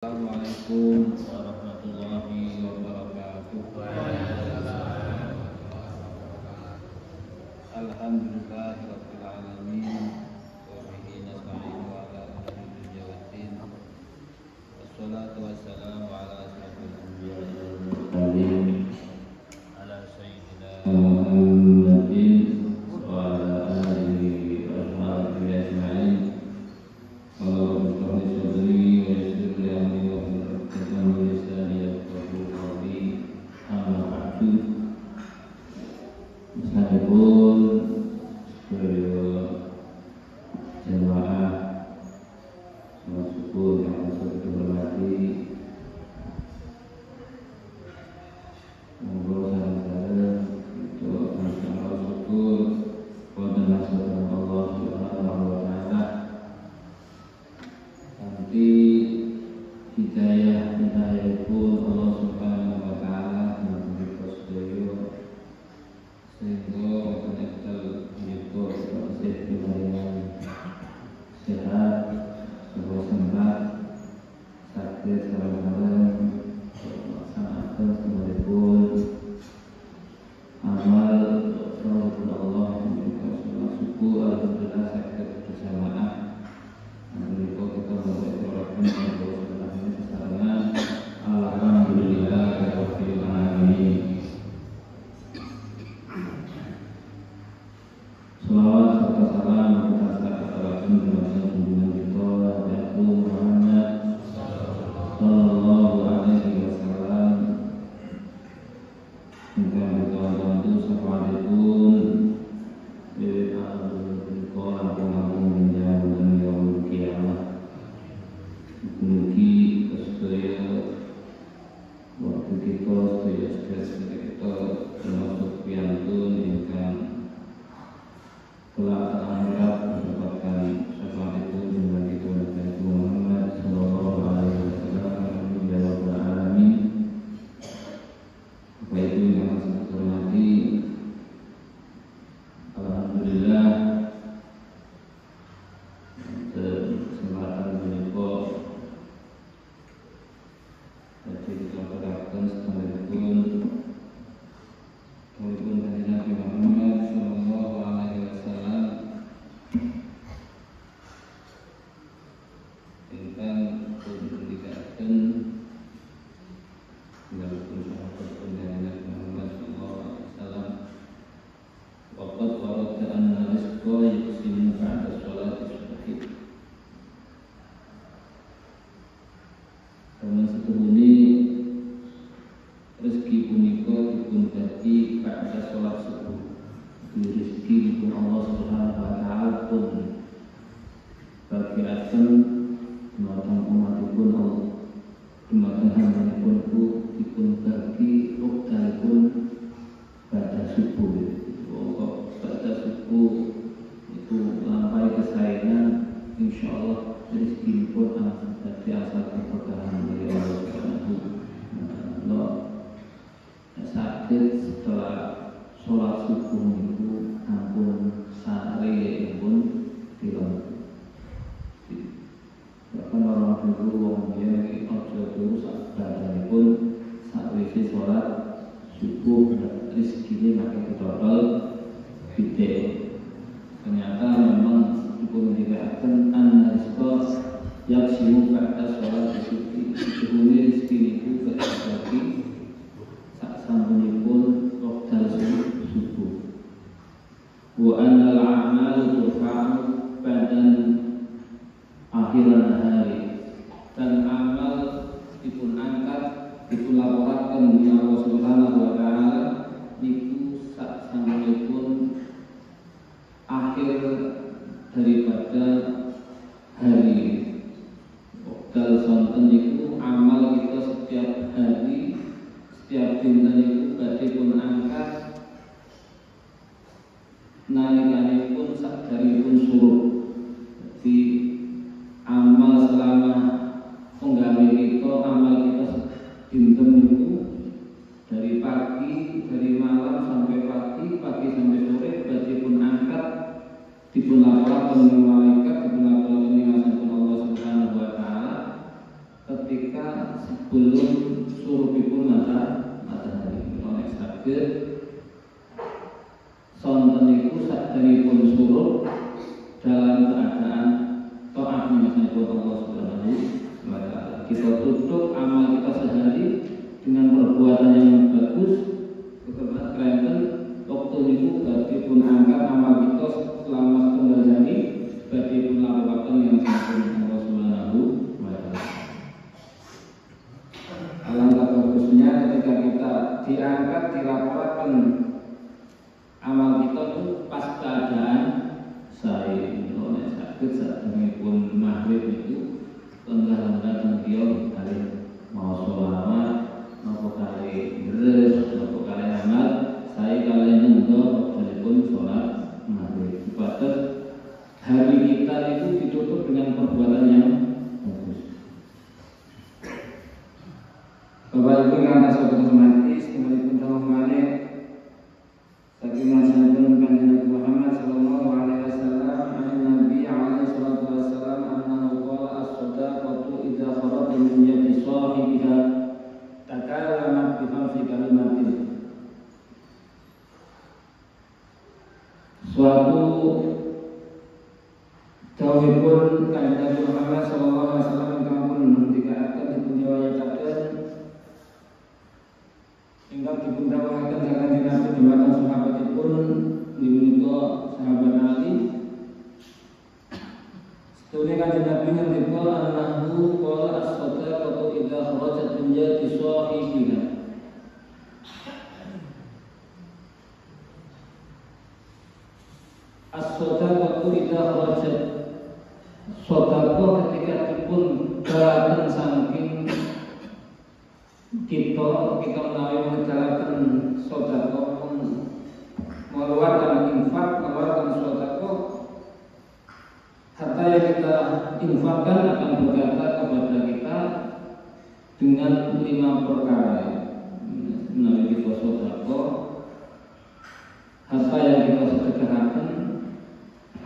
Assalamualaikum warahmatullahi wabarakatuh. Alhamdulillahirabbil alamin wa bihi nasta'inu ala umuri dunya waddin. Wassalatu wassalamu ala asyrofil anbiya'i wal mursalin ala sayyidina Muhammadin wa ala alihi wa sahbihi ajma'in. Dipun laporaken malaikat, dipun laporaken Allah Subhanahu wa taala ketika ketika sebelum surupipun matahari. Kalau sakit sonten niku saderengipun surup dalam keadaan taat menyembah Allah Subhanahu wa taala. Kita tutup amal kita sehari dengan perbuatan yang bagus, kekrenten waktu niku berarti pun angkat amal kita selama setengah hari berarti pun lakukan yang sampun Allah Subhanahu wa taala. Alangkah bagusnya ketika kita diangkat dilaporkan amal kita itu pas keadaan saya oleh sakit saat pun maghrib itu tengah-tengah dia kali mau sholawat mau kali beres mau kali amal saya kalian nunggu pun sholat maghrib. Batas hari kita itu ditutup dengan perbuatan yang bagus. Bapak Ibu yang atas hormati, sekalipun rahmane saking masyaallah kanjeng Nabi Muhammad sallallahu alaihi wasallam Nabi alaihi salatu wasallam annahu qala as-sadaqatu idza kharajat min yadi sahibiha takallamat bi khamsi kalimatin. Suatu dawuhipun kanjeng Nabi Muhammad sallallahu alaihi wasallam ingkang pun dikatakan dipunriwayataken ingkang dipundhawuhaken saking Nabi dumateng sahabatipun menika sahabat Ali. Sedune kanjeng Nabi ngendika annahu qala as-sadaqatu idza kharajat min yadi sahibiha. As-sadaqatu idza kharajat, sedekah ketika dipun galaken saking kita menawi menjalankan sedekah mengeluarkan infak, mengeluarkan sedekah, harta yang kita infakkan akan berkata kepada kita dengan 5 perkara. Menawi kita sedekah, harta yang kita sedekahkan,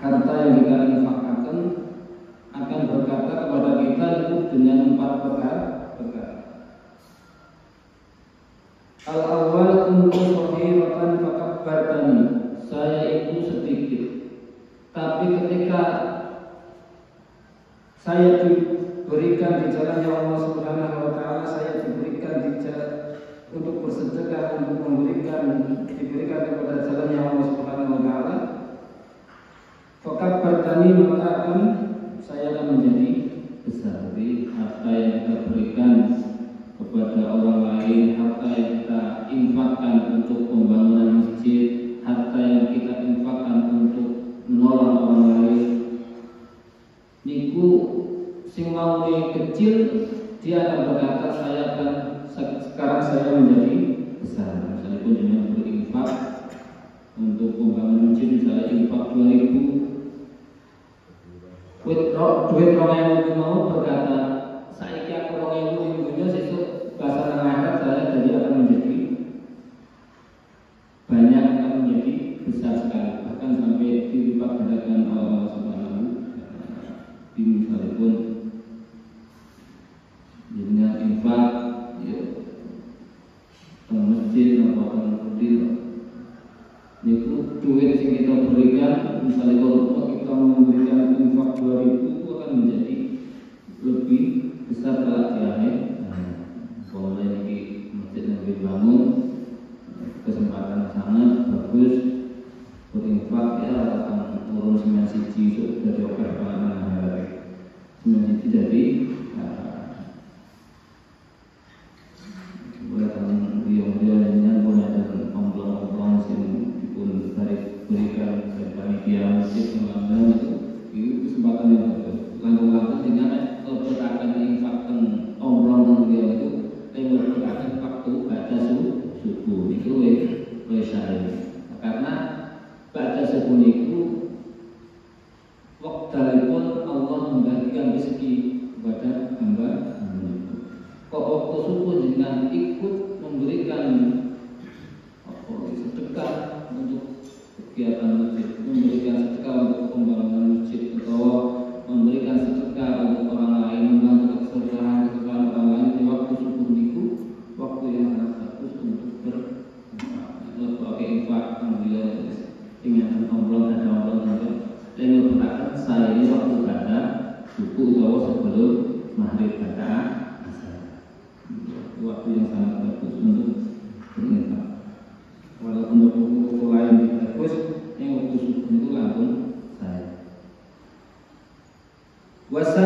harta yang kita infakkan akan berkata kepada kita itu dengan 4 perkara. Al-awwal kuntu shahiratan fakabbartani. Saya itu sedikit, tapi ketika saya diberikan di jalan Allah Subhanahu wa taala, saya diberikan di jalan untuk bersedekah, untuk diberikan kepada jalan Allah Subhanahu wa taala. Fakabbartani, maka saya akan menjadi besar. Jadi harta yang kita berikan kepada orang lain, harta yang kita infakkan untuk pembangunan masjid, harta yang kita infakkan untuk menolong orang lain, niku sing mau kecil dia akan berkata sekarang saya menjadi besar. Misalnya pun dengan berinfak untuk pembangunan masjid, misalnya infak 2.000, duit 2.000 mau berkata saiki aku 2.000 minggunya sesuk bahasa akhirat saya jadi akan menjadi banyak, akan menjadi besar sekali, bahkan sampai dilipat gandakan Allah Subhanahu wa taala. Misalipun dengan infak ya teng masjid atau teng kudil niku duit yang kita berikan, misalnya kalau kita memberikan infak 2.000 itu akan menjadi lebih besar kelak di akhir. Kalau ini masjid yang dibangun, kesempatan sangat bagus berinfak ya, akan turun semen siji dari oper panganan hari semen siji jadi buatan beliau-beliau punya dan omblong-omblong sing dipun berikan dari panitia masjid mengambil itu kesempatan yang bagus. Langsung dengan berkaitan infak omblong beliau itu berkaitan waktu baca subuh itu saya karena baca subuh itu waktuipun Allah membagikan rezeki kepada hamba. Kok waktu subuh dengan ikut memberikan sedekah untuk kegiatan masjid, memberikan sedekah untuk pembangunan masjid, atau memberikan sedekah untuk orang lain, membantu kesejahteraan orang lain,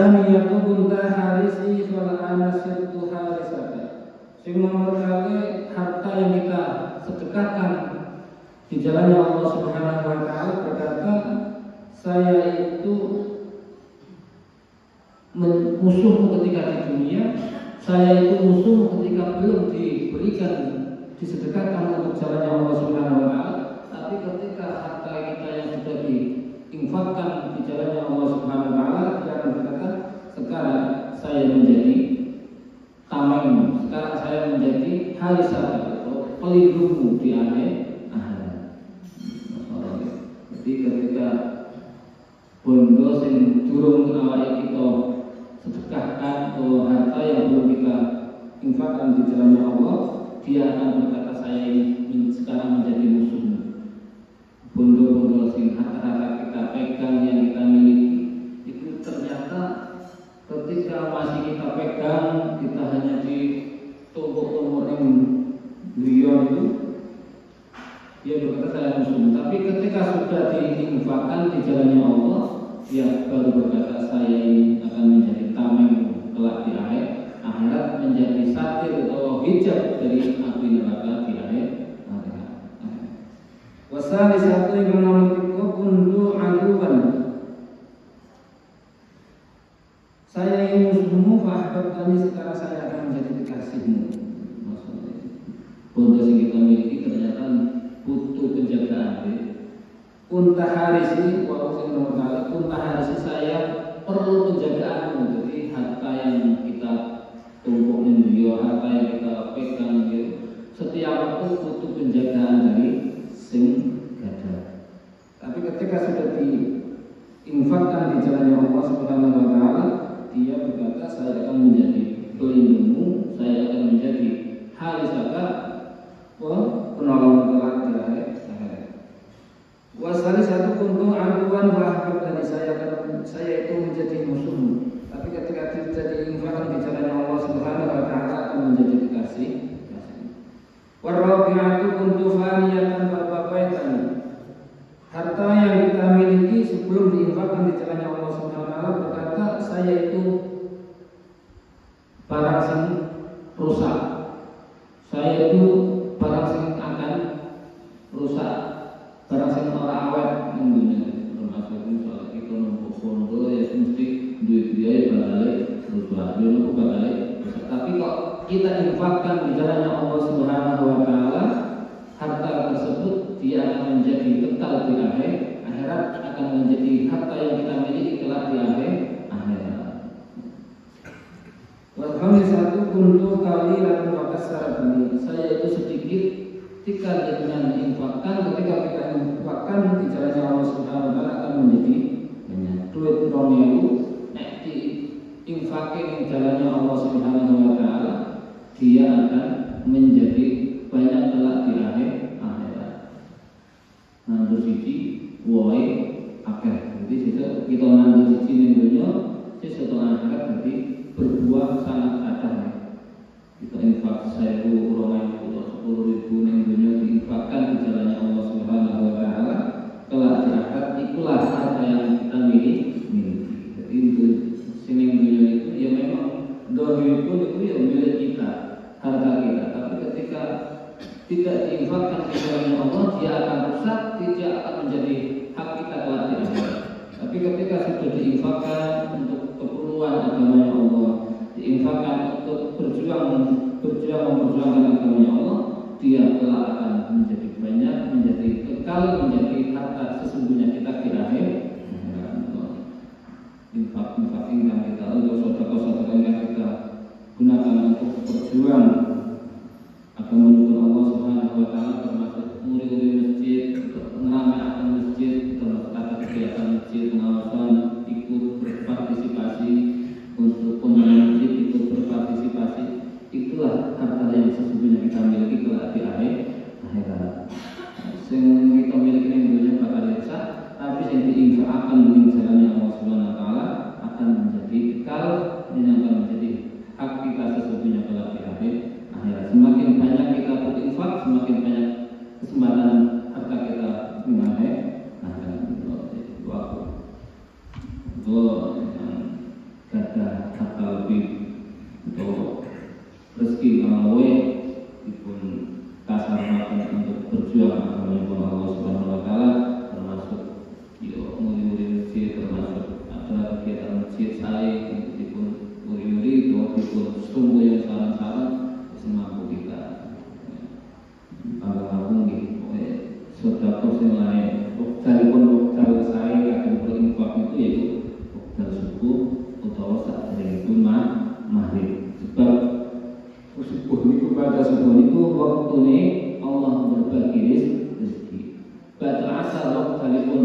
Wasaniyatu kunta harisi wal anasirtu harisata. Sing nomor kali harta yang kita sedekahkan di jalannya Allah Subhanahu wa taala, berkata saya itu musuhmu ketika di dunia, saya itu musuhmu ketika belum diberikan disedekahkan untuk jalannya Allah Subhanahu wa taala. Tapi ketika harta kita yang sudah diinfakkan di jalannya Allah Subhanahu wa taala, dia akan berkata, sekarang saya menjadi tamengmu, sekarang saya menjadi harisah atau pelindungmu di akhirat. Jadi ketika bondo sing durung awake kita sedekahkan atau harta yang belum kita infakkan di jalannya Allah, dia akan berkata saya ini sekarang menjadi musuhmu. Bondo-bondo sing harta-harta kita pegang yang kita miliki itu ternyata ketika masih kita pegang, kita hanya di tumpuk-tumpuk yang beliau itu, dia berkata saya musuhmu. Tapi ketika sudah diinfakkan di jalannya Allah, dia baru berkata saya ini akan menjadi tameng kelak di akhirat, menjadi satir atau hijab dari api neraka di akhirat. Wasali satu yang nomor 3 kundu aduban. Saya ini musuhmu, fa'ahbabtani, sekarang saya akan menjadi kekasihmu. Maksudnya bondo yang kita miliki ternyata butuh penjagaan. Kunta harisi, walaupun nomor kali kunta harisi, saya perlu penjagaanmu. Jadi harta yang kita tumpukin dia, harta yang kita pegang dia, setiap waktu butuh penjagaan dari sing gada. Tapi ketika sudah diinfakkan di jalannya Allah Subhanahu wa taala, dia berkata saya akan menjadi pelindungmu, saya akan menjadi harisaka, penolong kelak di akhirat. Wasali satu kuntu aduan wahab, dari saya itu menjadi musuhmu. Tapi ketika tidak diinfakkan di jalannya Allah Subhanahu wa taala, akan menjadi kekasih. Warabi'atu kuntu faniyatan bababaitan. Harta yang kita miliki sebelum diinfakkan di jalannya Allah Subhanahu wa taala, berkata saya itu barang sing rusak. Saya itu barang sing akan rusak, barang sing ora awet ning dunya. Termasuk soal kita numpuk bondo ya mesti duit biaya balik rusak, duit balik. Tapi kok kita infakkan di jalannya Allah Subhanahu wa taala, harta tersebut dia akan menjadi kekal di akhirat, akan menjadi harta yang kita miliki kelak di akhirat. Wa satu kuntu kali lalu makasar bani. Saya itu sedikit ketika dengan infakkan, ketika kita infakkan di jalannya Allah Subhanahu wa taala akan menjadi banyak. Duit 2.000 nek diinfakin di jalannya Allah Subhanahu wa taala, dia akan menjadi banyak kelak di akhirat. Nandur siji woe akeh. Jadi kita nandur siji ning donya, sesuatu akhirat berarti berbuah sangat kathah. Kita infak 1.000, 2.000 atau 10.000 ning donya diinfakkan di jalannya Allah Subhanahu wa taala, kelak di akhirat itulah harta yang kita miliki. Jadi itu sing dunya itu ya memang dohir pun itu ya milik kita, harta kita. Tapi ketika tidak diinfakkan di jalannya Allah, dia akan rusak, tidak akan menjadi hak kita kelak di akhirat. Tapi ketika sudah diinfakkan untuk keperluan agamanya Allah, diinfakkan untuk memperjuangkan agamanya Allah, dia kelak akan menjadi banyak, menjadi kekal, menjadi harta sesungguhnya kita di akhirat. Infak income kita, untuk sedekah yang kita gunakan untuk berjuang akan menuntut Allah Subhanahu wa taala, termasuk muri-muri masjid, untuk mengamalkan masjid, termasuk tata kegiatan masjid, pengawasan, ikut berpartisipasi untuk pembangunan masjid, ikut berpartisipasi, itulah harta yang sesungguhnya kita miliki kelak di akhirat. Sing kita miliki ning dunya bakal rusak, tapi yang diinfakkan di jalannya Allah Subhanahu wa taala akan menjadi kekal dan akan menjadi hak kita sesungguhnya kelak di akhirat. Semakin banyak kita berinfak, semakin banyak kesempatan harta kita mengalir. Nah, itu rezeki malawe dipun kasarkan untuk berjuang agama Allah Subhanahu wa taala, termasuk muri-muri masjid, termasuk ada kegiatan masjid saya dipun muri-muri dipun sumbu yang saran-saran semampu kita. Agung sedekah sing lain caripun cara saya akan berinfak itu yaitu waktu subuh utawa saat itu maghrib. Sebab subuh itu pada subuh itu waktu ini Allah berbagi rezeki. Pada asal waktu pun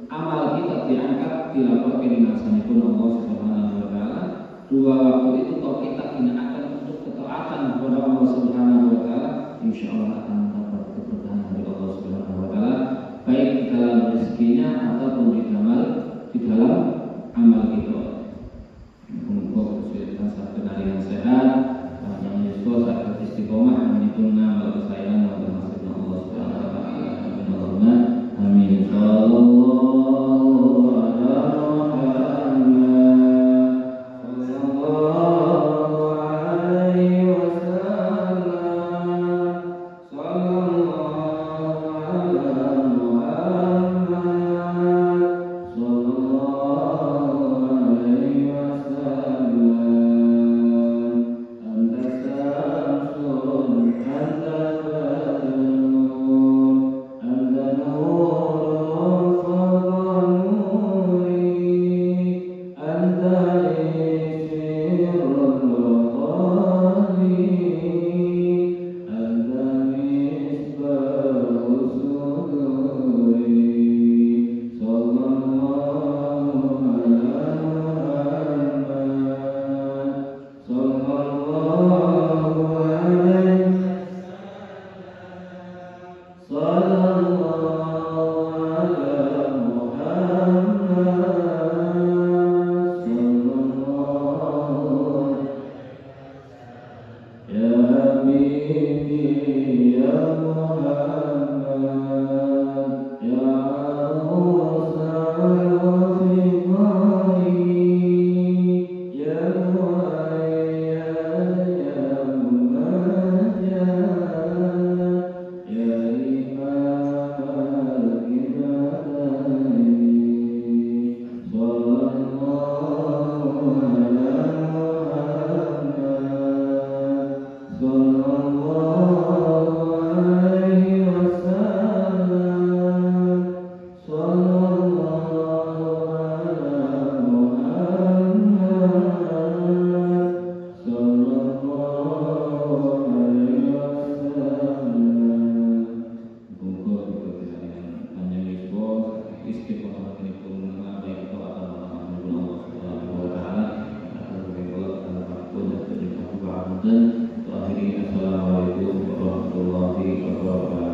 amal kita diangkat dilaporkan dengan sanipun Allah Subhanahu wa taala. Dua waktu itu kalau kita gunakan untuk ketaatan kepada Allah Subhanahu wa taala, insyaallah akan mendapat keberkahan dari Allah Subhanahu wa taala, baik di dalam rezekinya ataupun di dalam amal kita. Untuk kesulitan saat kenalian sehat, panjang yuswa saat istiqomah, menipun amal kesayangan dan termasuk Allah Subhanahu wa taala. Amin. Sallallahu alaihi Assalamualaikum warahmatullahi wabarakatuh.